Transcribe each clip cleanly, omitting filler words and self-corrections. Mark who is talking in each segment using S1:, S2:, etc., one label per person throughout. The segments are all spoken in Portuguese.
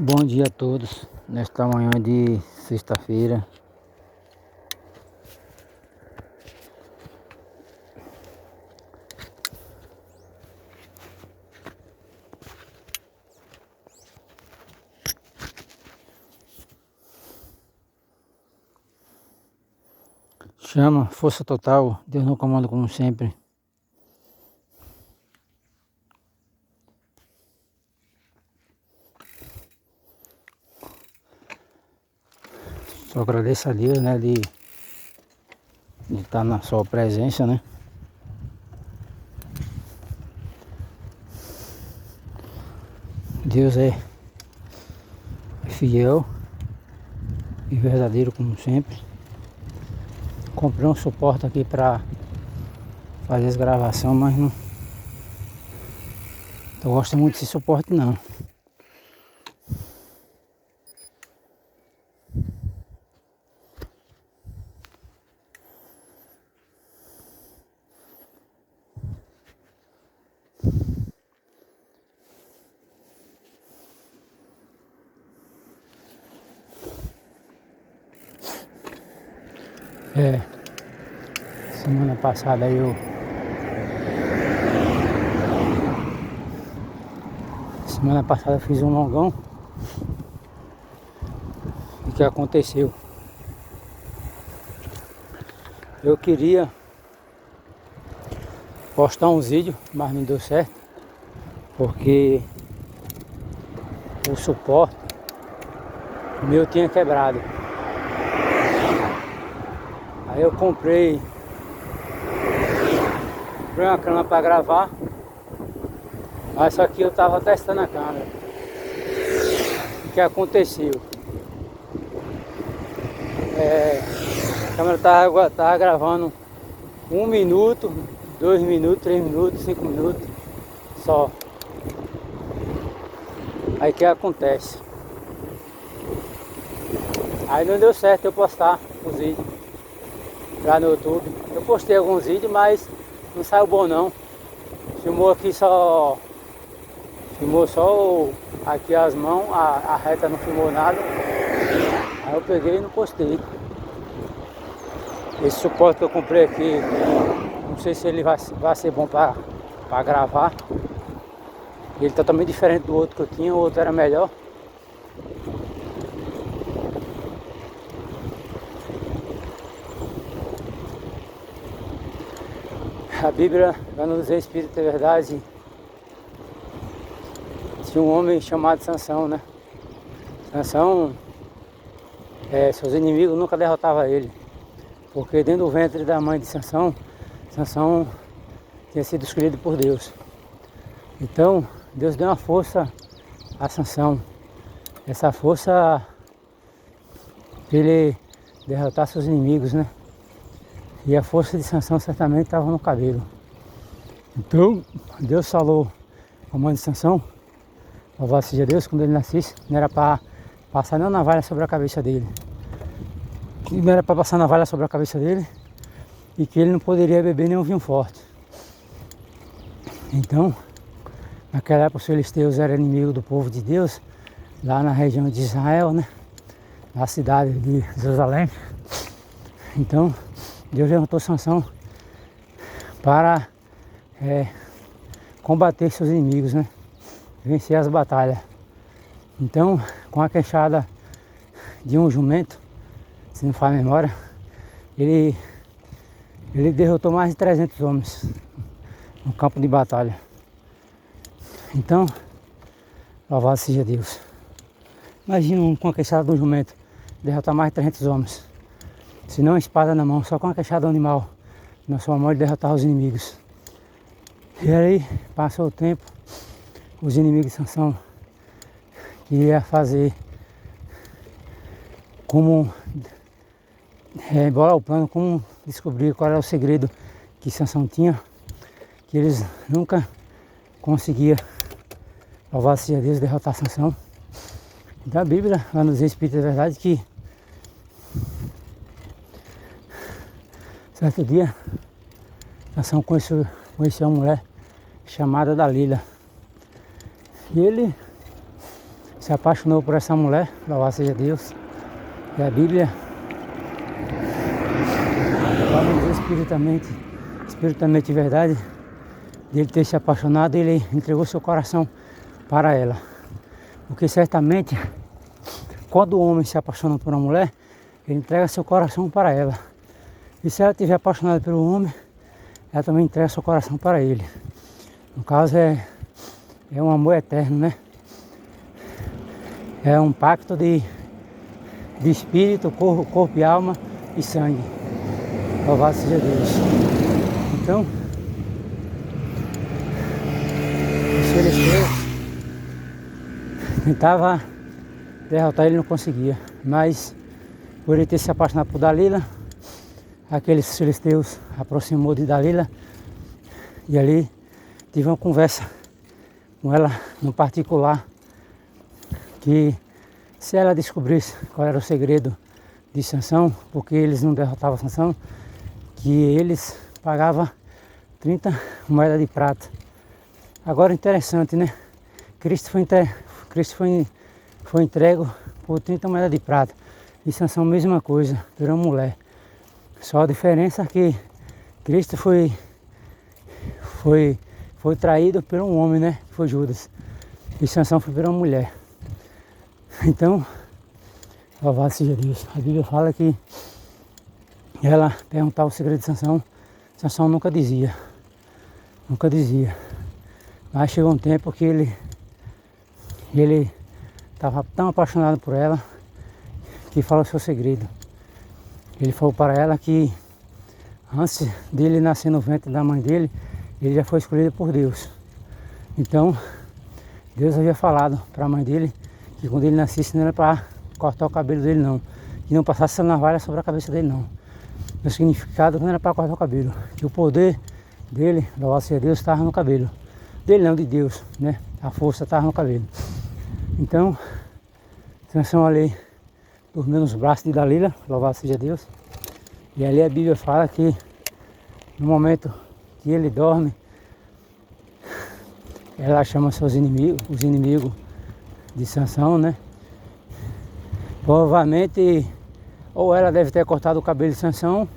S1: Bom dia a todos, nesta manhã de sexta-feira. Chama, força total, Deus no comando como sempre. Só agradeço a Deus, né, de estar na sua presença, né. Deus é fiel e verdadeiro como sempre. Comprei um suporte aqui para fazer as gravações, mas não eu gosto muito desse suporte não. Semana passada eu fiz um longão. O que aconteceu? Eu queria postar uns vídeos, mas não deu certo, porque o suporte meu tinha quebrado. Aí eu comprei uma câmera para gravar, mas só que eu tava testando a câmera. O que aconteceu? A câmera tava gravando 1 minuto, 2 minutos, 3 minutos, 5 minutos só. Aí o que acontece? Aí não deu certo eu postar os vídeos lá no YouTube. Eu postei alguns vídeos, mas não saiu bom não. Filmou só aqui as mãos, a reta não filmou nada. Aí eu peguei e não postei. Esse suporte que eu comprei aqui, não sei se ele vai ser bom para gravar. Ele tá totalmente diferente do outro que eu tinha, o outro era melhor. A Bíblia vai nos dizer, Espírito da Verdade, tinha um homem chamado Sansão, né? Sansão, seus inimigos nunca derrotavam ele, porque dentro do ventre da mãe de Sansão tinha sido escolhido por Deus. Então, Deus deu uma força a Sansão. Essa força para ele derrotar seus inimigos, né? E a força de Sansão certamente estava no cabelo. Então, Deus falou a mãe de Sansão, louvado seja Deus, quando ele nascesse, não era para passar nem navalha sobre a cabeça dele. Não era para passar navalha sobre a cabeça dele e que ele não poderia beber nenhum vinho forte. Então, naquela época os filisteus eram inimigos do povo de Deus, lá na região de Israel, né? Na cidade de Jerusalém. Então, Deus levantou Sansão para combater seus inimigos, né? Vencer as batalhas. Então, com a queixada de um jumento, se não falha a memória, ele derrotou mais de 300 homens no campo de batalha. Então, louvado seja Deus. Imagina com a queixada de um jumento derrotar mais de 300 homens. Se não espada na mão, só com a queixada do animal, na sua mão ele derrotava os inimigos. E aí, passou o tempo, os inimigos de Sansão queriam fazer como bolar o plano, como descobrir qual era o segredo que Sansão tinha, que eles nunca conseguiam, louvado seja Deus, derrotar Sansão. Então a Bíblia vai nos dizer, Espírito da Verdade, que certo dia, Sansão conheceu uma mulher chamada Dalila. E ele se apaixonou por essa mulher, louvado seja Deus. E a Bíblia fala espiritamente de verdade, de ele ter se apaixonado, ele entregou seu coração para ela. Porque certamente, quando o homem se apaixona por uma mulher, ele entrega seu coração para ela. E se ela estiver apaixonada pelo homem, ela também entrega seu coração para ele. No caso é um amor eterno, né? É um pacto de espírito, corpo e alma e sangue. Louvado seja Deus. Então, os filisteus tentava derrotar ele, não conseguia. Mas, por ele ter se apaixonado por Dalila, aqueles filisteus aproximou de Dalila e ali tive uma conversa com ela no particular, que se ela descobrisse qual era o segredo de Sansão, porque eles não derrotavam Sansão, que eles pagavam 30 moedas de prata. Agora interessante, né? Cristo foi entregue por 30 moedas de prata. E Sansão mesma coisa, por uma mulher. Só a diferença é que Cristo foi traído por um homem, né? Foi Judas. E Sansão foi por uma mulher. Então, louvado seja Deus. A Bíblia fala que ela perguntava o segredo de Sansão. Sansão nunca dizia. Nunca dizia. Mas chegou um tempo que ele estava tão apaixonado por ela que falou o seu segredo. Ele falou para ela que antes dele nascer no ventre da mãe dele, ele já foi escolhido por Deus. Então, Deus havia falado para a mãe dele que quando ele nascesse não era para cortar o cabelo dele não. Que não passasse a navalha sobre a cabeça dele não. O significado não era para cortar o cabelo. Que o poder dele, louvado seja Deus, estava no cabelo. Dele não, de Deus, né? A força estava no cabelo. Então, Sansão ali dormiu nos braços de Dalila, louvado seja Deus. E ali a Bíblia fala que no momento que ele dorme, ela chama seus inimigos, os inimigos de Sansão, né? Provavelmente, ou ela deve ter cortado o cabelo de Sansão,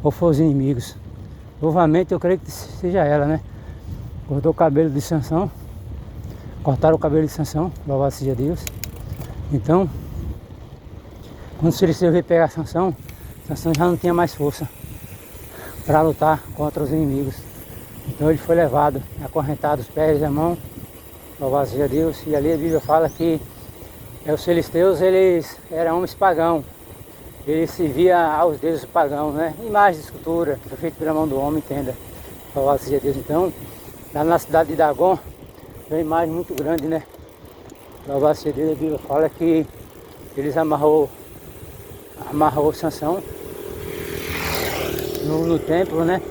S1: ou foi os inimigos. Provavelmente eu creio que seja ela, né? Cortou o cabelo de Sansão, cortaram o cabelo de Sansão, louvado seja Deus. Então, quando os filisteus veio pegar Sansão, Sansão já não tinha mais força para lutar contra os inimigos. Então ele foi levado, acorrentado os pés e a mão, louvado seja Deus. E ali a Bíblia fala que os filisteus, eles eram homens pagãos. Eles serviam aos deuses pagãos, né? Imagem de escultura, foi feito pela mão do homem, entenda. Louvado seja Deus. Então, lá na cidade de Dagon, tem uma imagem muito grande, né? Louvado seja Deus, a Bíblia fala que eles amarrou Sansão no templo, né?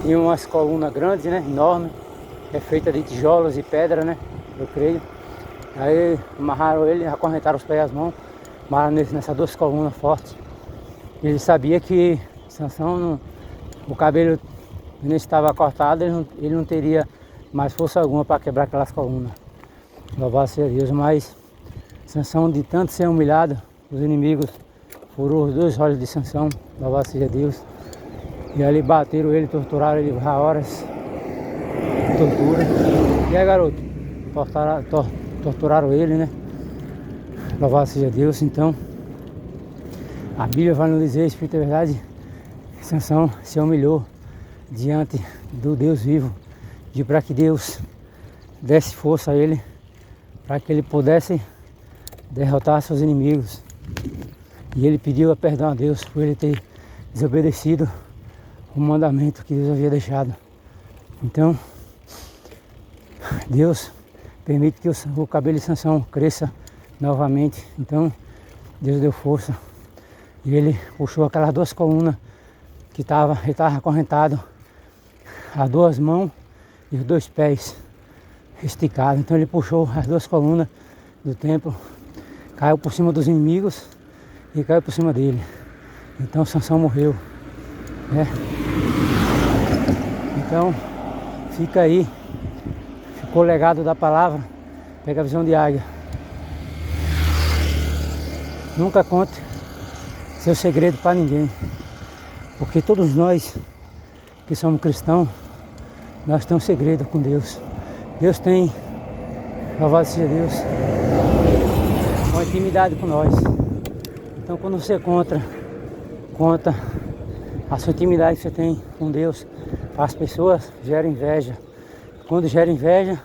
S1: Tinha umas colunas grandes, né? Enormes, é feita de tijolos e pedra, né? Eu creio. Aí amarraram ele, acorrentaram os pés e as mãos, amarraram nessas duas colunas fortes. Ele sabia que Sansão, o cabelo não estava cortado, ele não teria mais força alguma para quebrar aquelas colunas. Louvado seja Deus, mas Sansão, de tanto ser humilhado, os inimigos furou os dois olhos de Sansão, louvado seja Deus. E ali bateram ele, torturaram ele há horas de tortura. E aí, garoto, torturaram ele, né? Louvado seja Deus. Então, a Bíblia vai nos dizer, Espírito é verdade, Sansão se humilhou diante do Deus vivo, de para que Deus desse força a ele, para que ele pudesse derrotar seus inimigos. E ele pediu perdão a Deus por ele ter desobedecido o mandamento que Deus havia deixado. Então, Deus permite que o cabelo de Sansão cresça novamente. Então, Deus deu força. E ele puxou aquelas duas colunas que ele estava acorrentado, as duas mãos e os dois pés esticados. Então ele puxou as duas colunas do templo, caiu por cima dos inimigos e caiu por cima dele. Então Sansão morreu, né? Então fica aí, ficou o legado da palavra pega a visão de águia. Nunca conte seu segredo para ninguém, porque todos nós que somos cristãos, nós temos um segredo com Deus. Deus tem, louvado seja Deus, uma intimidade com nós. Então quando você conta a sua intimidade que você tem com Deus, as pessoas geram inveja. Quando gera inveja,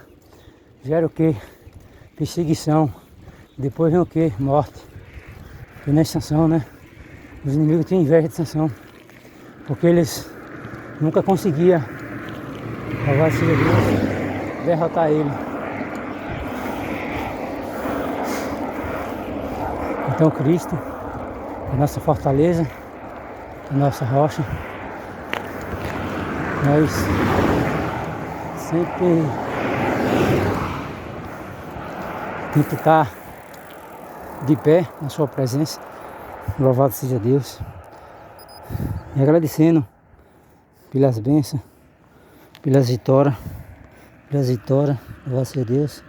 S1: gera o quê? Perseguição. Depois vem o quê? Morte. E na Sansão, né? Os inimigos tinham inveja de Sansão, porque eles nunca conseguiam, louvado seja Deus, derrotar ele. Então Cristo é a nossa fortaleza, a nossa rocha. Nós sempre temos que estar de pé na sua presença. Louvado seja Deus. E agradecendo pelas bênçãos, pelas vitórias. Louvado seja Deus.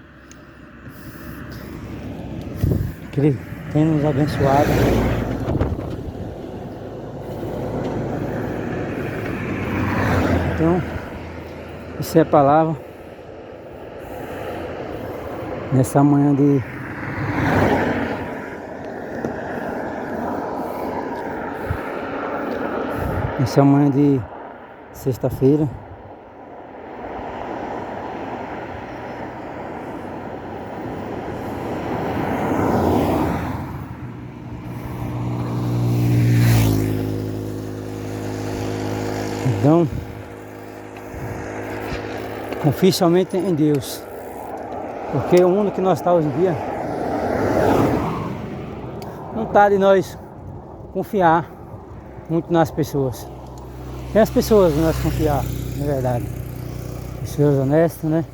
S1: Que Ele tem nos abençoado. Então, isso é a palavra nessa manhã de sexta-feira. Então, confie somente em Deus, porque o mundo que nós estamos hoje em dia não está de nós confiar muito nas pessoas. Tem as pessoas de nós confiar, na verdade. Pessoas honestas, né?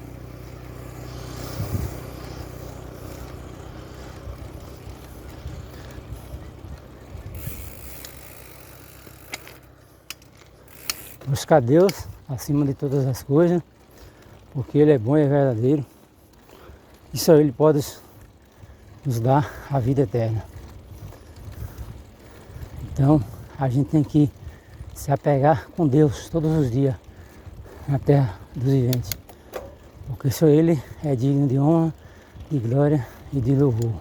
S1: Buscar Deus acima de todas as coisas, porque Ele é bom e é verdadeiro. E só Ele pode nos dar a vida eterna. Então, a gente tem que se apegar com Deus todos os dias na terra dos viventes, porque só Ele é digno de honra, de glória e de louvor.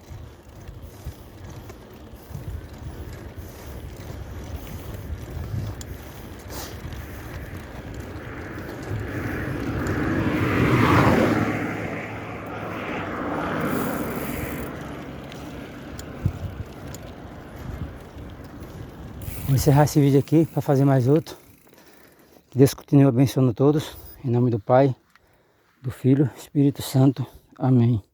S1: Vou encerrar esse vídeo aqui para fazer mais outro. Que Deus continue abençoando todos. Em nome do Pai, do Filho, Espírito Santo. Amém.